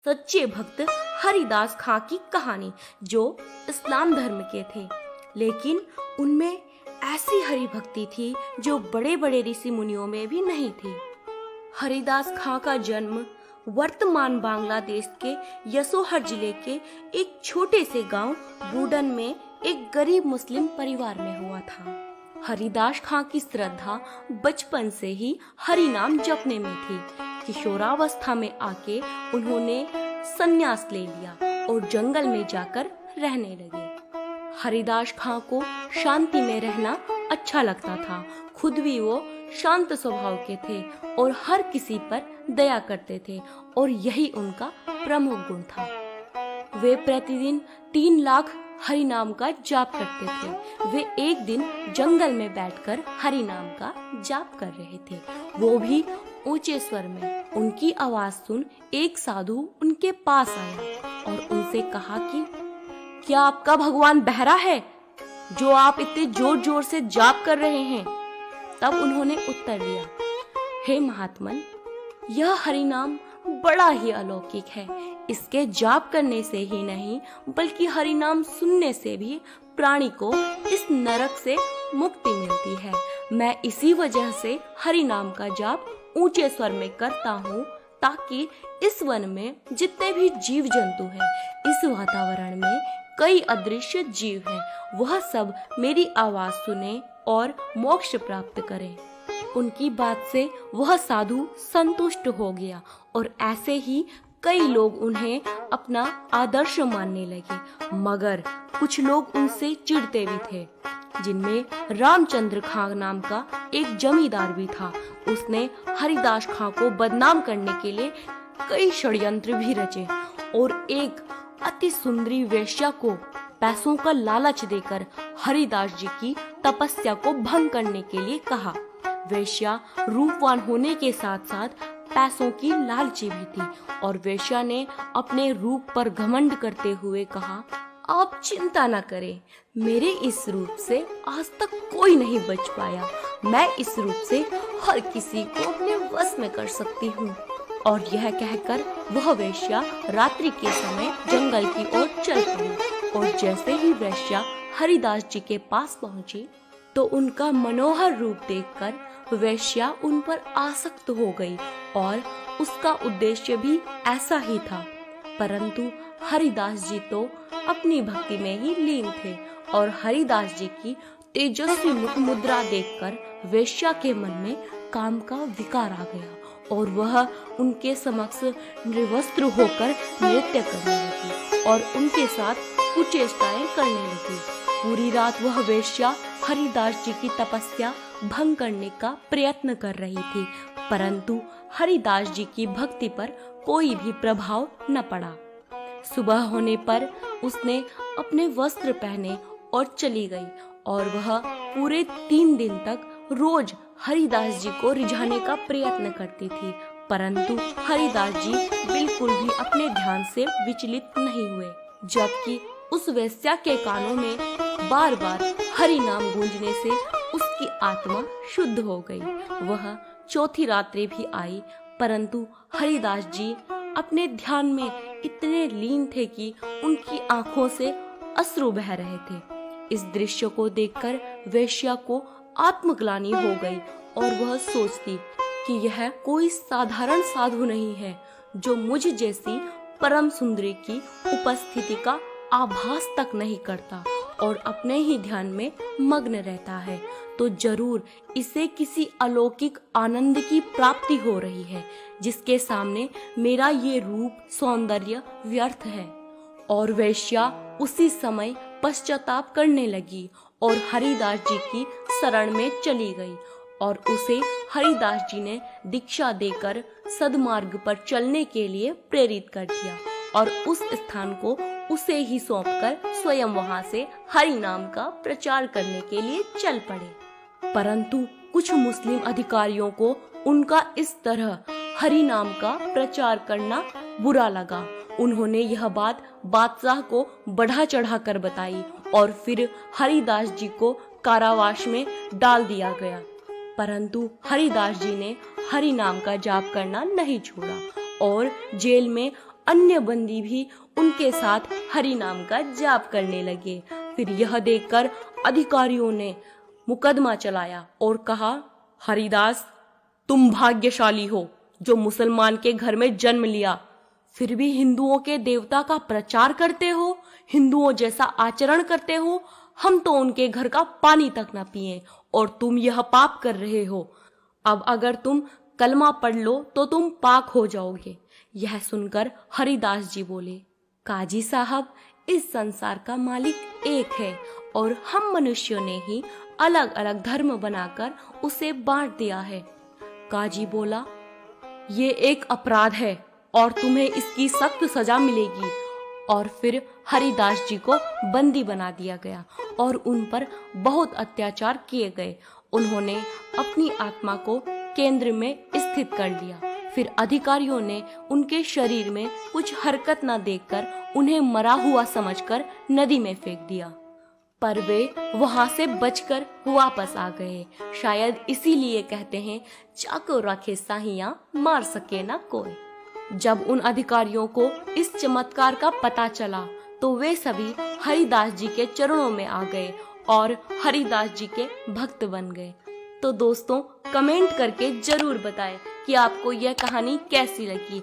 सच्चे भक्त हरिदास खां की कहानी, जो इस्लाम धर्म के थे, लेकिन उनमें ऐसी हरि भक्ति थी जो बड़े बड़े ऋषि मुनियों में भी नहीं थी। हरिदास खां का जन्म वर्तमान बांग्लादेश के यसोहर जिले के एक छोटे से गांव बूडन में एक गरीब मुस्लिम परिवार में हुआ था। हरिदास खां की श्रद्धा बचपन से ही हरि नाम जपने में थी। किशोरावस्था में आके उन्होंने संन्यास ले लिया और जंगल में जाकर रहने लगे। हरिदास खां को शांति में रहना अच्छा लगता था। खुद भी वो शांत स्वभाव के थे और हर किसी पर दया करते थे और यही उनका प्रमुख गुण था। वे प्रतिदिन 3 लाख हरि नाम का जाप करते थे। वे एक दिन जंगल में बैठकर हरि नाम का जाप कर रहे थे, वो भी ऊंचे स्वर में। उनकी आवाज सुन एक साधु उनके पास आया और उनसे कहा कि क्या आपका भगवान बहरा है जो आप इतने जोर जोर से जाप कर रहे हैं? तब उन्होंने उत्तर दिया, हे महात्मन, यह हरि नाम बड़ा ही अलौकिक है। इसके जाप करने से ही नहीं बल्कि हरि नाम सुनने से भी प्राणी को इस नरक से मुक्ति मिलती है। मैं इसी वजह से हरि नाम का जाप ऊंचे स्वर में करता हूँ, ताकि इस वन में जितने भी जीव जंतु हैं, इस वातावरण में कई अदृश्य जीव हैं, वह सब मेरी आवाज सुने और मोक्ष प्राप्त करें। उनकी बात से वह साधु संतुष्ट हो गया और ऐसे ही कई लोग उन्हें अपना आदर्श मानने लगे। मगर कुछ लोग उनसे चिढ़ते भी थे, जिनमें रामचंद्र खां नाम का एक जमींदार भी था। उसने हरिदास खां को बदनाम करने के लिए कई षड्यंत्र भी रचे और एक अति सुंदरी वेश्या को पैसों का लालच देकर हरिदास जी की तपस्या को भंग करने के लिए कहा। वेश्या रूपवान होने के साथ साथ पैसों की लालची भी थी और वेश्या ने अपने रूप पर घमंड करते हुए कहा, आप चिंता न करें, मेरे इस रूप से आज तक कोई नहीं बच पाया। मैं इस रूप से हर किसी को अपने वश में कर सकती हूँ। और यह कहकर वह वेश्या रात्रि के समय जंगल की ओर चल पड़ी और जैसे ही वेश्या हरिदास जी के पास पहुंची तो उनका मनोहर रूप देखकर वेश्या उन पर आसक्त हो गई और उसका उद्देश्य भी ऐसा ही था। परंतु हरिदास जी तो अपनी भक्ति में ही लीन थे और हरिदास जी की तेजस्वी मुख मुद्रा देखकर वेश्या के मन में काम का विकार आ गया और वह उनके समक्ष निर्वस्त्र होकर नृत्य करने लगी और उनके साथ कुचेष्टाएं करने लगी। पूरी रात वह वेश्या हरिदास जी की तपस्या भंग करने का प्रयत्न कर रही थी, परंतु हरिदास जी की भक्ति पर कोई भी प्रभाव न पड़ा। सुबह होने पर उसने अपने वस्त्र पहने और चली गई और वह पूरे 3 दिन तक रोज हरिदास जी को रिझाने का प्रयत्न करती थी, परंतु हरिदास जी बिल्कुल भी अपने ध्यान से विचलित नहीं हुए। जबकि उस वेश्या के कानों में बार बार हरि नाम गूंजने से उसकी आत्मा शुद्ध हो गई। वह चौथी रात्रि भी आई, परंतु हरिदास जी अपने ध्यान में इतने लीन थे कि उनकी आंखों से अश्रु बह रहे थे। इस दृश्य को देखकर वेश्या को आत्मग्लानि हो गई और वह सोचती कि यह कोई साधारण साधु नहीं है जो मुझ जैसी परम सुंदरी की उपस्थिति का आभास तक नहीं करता और अपने ही ध्यान में मग्न रहता है, तो जरूर इसे किसी अलौकिक आनंद की प्राप्ति हो रही है, जिसके सामने मेरा ये रूप सौंदर्य व्यर्थ है। और वेश्या उसी समय पश्चाताप करने लगी और हरिदास जी की शरण में चली गई और उसे हरिदास जी ने दीक्षा देकर सद्मार्ग पर चलने के लिए प्रेरित कर दिया और उस स्थान को उसे ही सौंपकर स्वयं वहां से हरि नाम का प्रचार करने के लिए चल पड़े। परंतु कुछ मुस्लिम अधिकारियों को उनका इस तरह हरि नाम का प्रचार करना बुरा लगा। उन्होंने यह बात बादशाह को बढ़ा चढ़ा कर बताई और फिर हरिदास जी को कारावास में डाल दिया गया। परंतु हरिदास जी ने हरि नाम का जाप करना नहीं छोड़ा और जेल में अन्य बंदी भी उनके साथ हरि नाम का जाप करने लगे। फिर यह देखकर अधिकारियों ने मुकदमा चलाया और कहा, हरिदास, तुम भाग्यशाली हो जो मुसलमान के घर में जन्म लिया, फिर भी हिंदुओं के देवता का प्रचार करते हो, हिंदुओं जैसा आचरण करते हो। हम तो उनके घर का पानी तक न पिए और तुम यह पाप कर रहे हो। अब अगर तुम कलमा पढ़ लो तो तुम पाक हो जाओगे। यह सुनकर हरिदास जी बोले, काजी साहब, इस संसार का मालिक एक है और हम मनुष्यों ने ही अलग अलग धर्म बनाकर उसे बांट दिया है। काजी बोला, ये एक अपराध है और तुम्हें इसकी सख्त सजा मिलेगी। और फिर हरिदास जी को बंदी बना दिया गया और उन पर बहुत अत्याचार किए गए। उन्होंने अपनी आत्मा को केंद्र में स्थित कर लिया। फिर अधिकारियों ने उनके शरीर में कुछ हरकत न देखकर उन्हें मरा हुआ समझकर नदी में फेंक दिया, पर वे वहां से बचकर वापस आ गए। शायद इसीलिए कहते हैं, चाको रखे साहियां, मार सके ना कोई। जब उन अधिकारियों को इस चमत्कार का पता चला तो वे सभी हरिदास जी के चरणों में आ गए और हरिदास जी के भक्त बन गए। तो दोस्तों, कमेंट करके जरूर बताएं कि आपको यह कहानी कैसी लगी।